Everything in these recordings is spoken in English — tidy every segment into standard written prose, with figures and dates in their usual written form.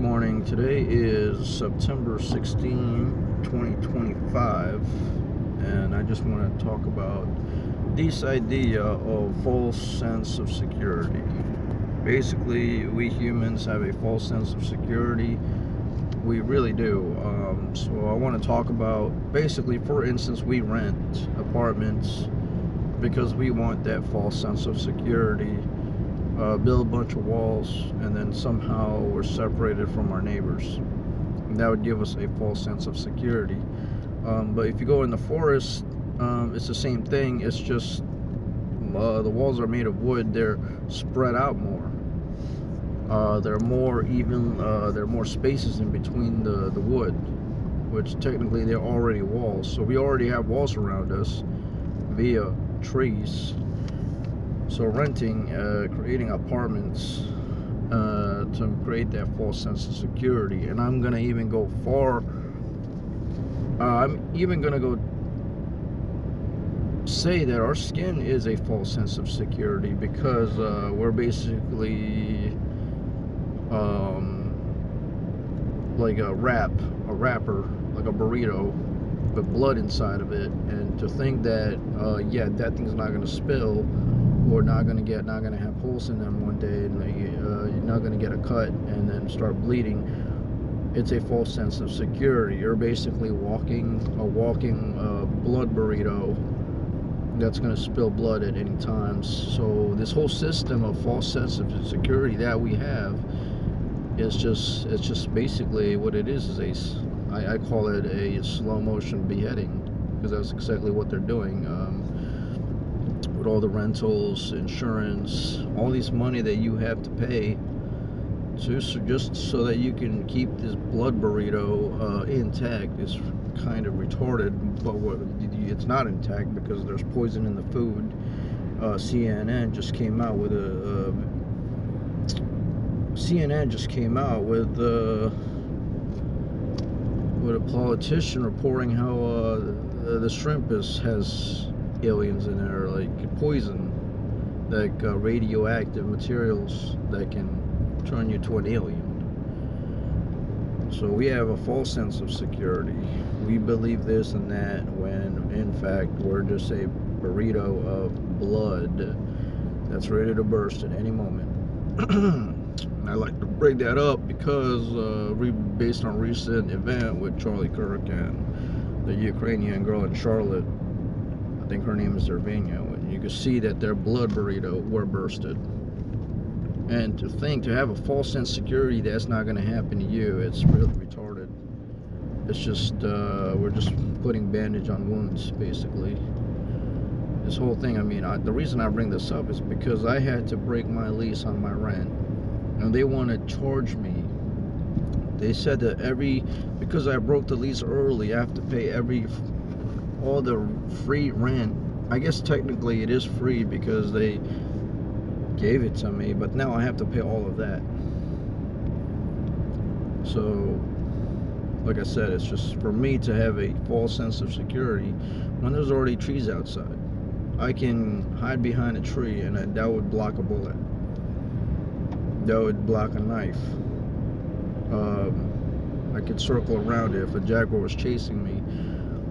morning. Today is September 16, 2025, and I just want to talk about this idea of false sense of security. Basically, we humans have a false sense of security. We really do. So I want to talk about, basically, for instance, we rent apartments because we want that false sense of security. Build a bunch of walls, and then somehow we're separated from our neighbors. And that would give us a false sense of security. But if you go in the forest, it's the same thing. It's just the walls are made of wood. They're spread out more. There are more even. There are more spaces in between the wood, which technically they're already walls. So we already have walls around us via trees. So renting, creating apartments to create that false sense of security. And I'm gonna even go far. I'm even gonna go say that our skin is a false sense of security, because we're basically like a wrapper, like a burrito with blood inside of it. And to think that yeah, that thing's not gonna spill, or not gonna have holes in them one day, and you're not gonna get a cut and then start bleeding. It's a false sense of security. You're basically walking blood burrito that's gonna spill blood at any time. So this whole system of false sense of security that we have is just basically what it is I call it a slow motion beheading, because that's exactly what they're doing. With all the rentals, insurance, all this money that you have to pay just so that you can keep this blood burrito intact is kind of retarded. But it's not intact because there's poison in the food. CNN just came out with a politician reporting how the shrimp has aliens in there, like poison, like radioactive materials that can turn you to an alien. So we have a false sense of security. We believe this and that, when in fact we're just a burrito of blood that's ready to burst at any moment. And I like to bring that up because based on recent event with Charlie Kirk and the Ukrainian girl in Charlotte, I think her name is Irvania, and you can see that their blood burrito were bursted. And to have a false sense of security that's not going to happen to you, it's really retarded. It's just we're just putting bandage on wounds, basically. This whole thing, I mean, the reason I bring this up is because I had to break my lease on my rent, and they want to charge me. They said that because I broke the lease early, I have to pay all the free rent. I guess technically it is free because they gave it to me, but now I have to pay all of that. So like I said, it's just for me to have a false sense of security when there's already trees outside. I can hide behind a tree, and that would block a bullet, that would block a knife. I could circle around it if a jaguar was chasing me.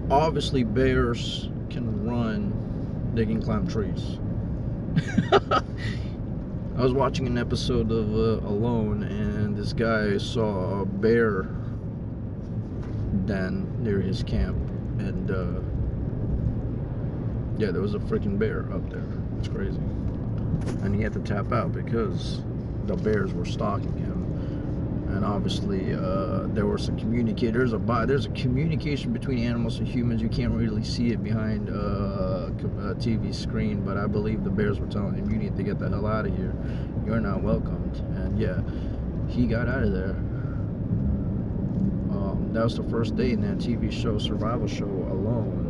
Obviously bears can run, they can climb trees. I was watching an episode of Alone, and this guy saw a bear den near his camp, and yeah, there was a freaking bear up there. It's crazy. And he had to tap out because the bears were stalking him. And obviously there were some communicators. There's a communication between animals and humans. You can't really see it behind a TV screen, but I believe the bears were telling him, you need to get the hell out of here, you're not welcomed. And yeah, he got out of there. That was the first day in that TV show, survival show, Alone.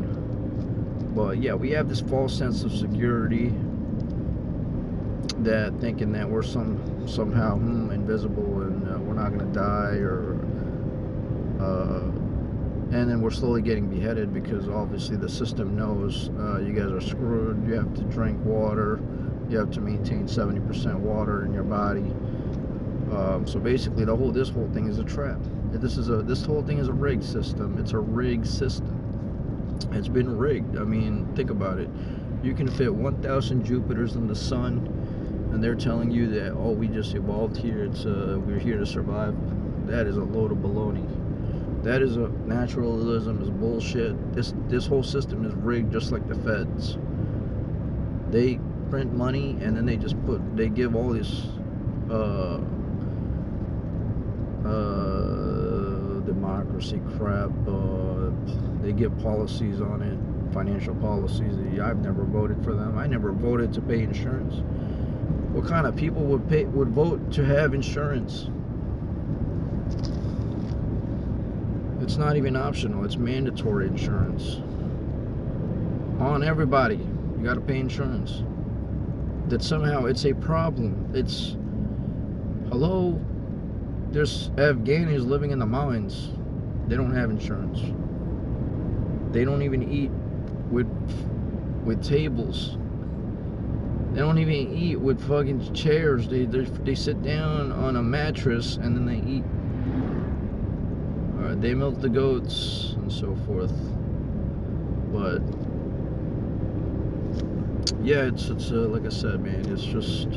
But yeah, we have this false sense of security, that thinking that we're somehow invisible, and we're not gonna die, or and then we're slowly getting beheaded because obviously the system knows you guys are screwed. You have to drink water, you have to maintain 70% water in your body. So basically, this whole thing is a trap. This whole thing is a rigged system. It's a rigged system. It's been rigged. I mean, think about it. You can fit 1,000 Jupiters in the sun, and they're telling you that, oh, we just evolved here. We're here to survive. That is a load of baloney. That is a naturalism is bullshit. This whole system is rigged, just like the feds. They print money, and then they give all this democracy crap. They give policies on it, financial policies. I've never voted for them. I never voted to pay insurance. What kind of people would vote to have insurance? It's not even optional. It's mandatory insurance on everybody. You got to pay insurance. That somehow it's a problem. It's, hello, there's Afghanis living in the mines. They don't have insurance. They don't even eat with tables. They don't even eat with fucking chairs. They sit down on a mattress and then they eat. They milk the goats and so forth. But yeah, it's like I said, man, it's just,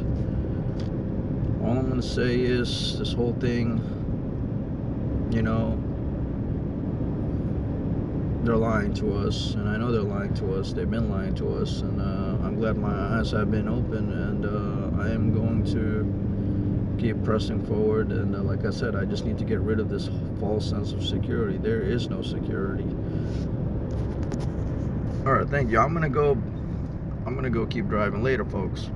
all I'm gonna say is this whole thing, you know, they're lying to us, and I know they're lying to us. They've been lying to us, and I'm glad my eyes have been open, and I am going to keep pressing forward. And like I said, I just need to get rid of this false sense of security. There is no security. All right, thank you. I'm gonna go keep driving later, folks.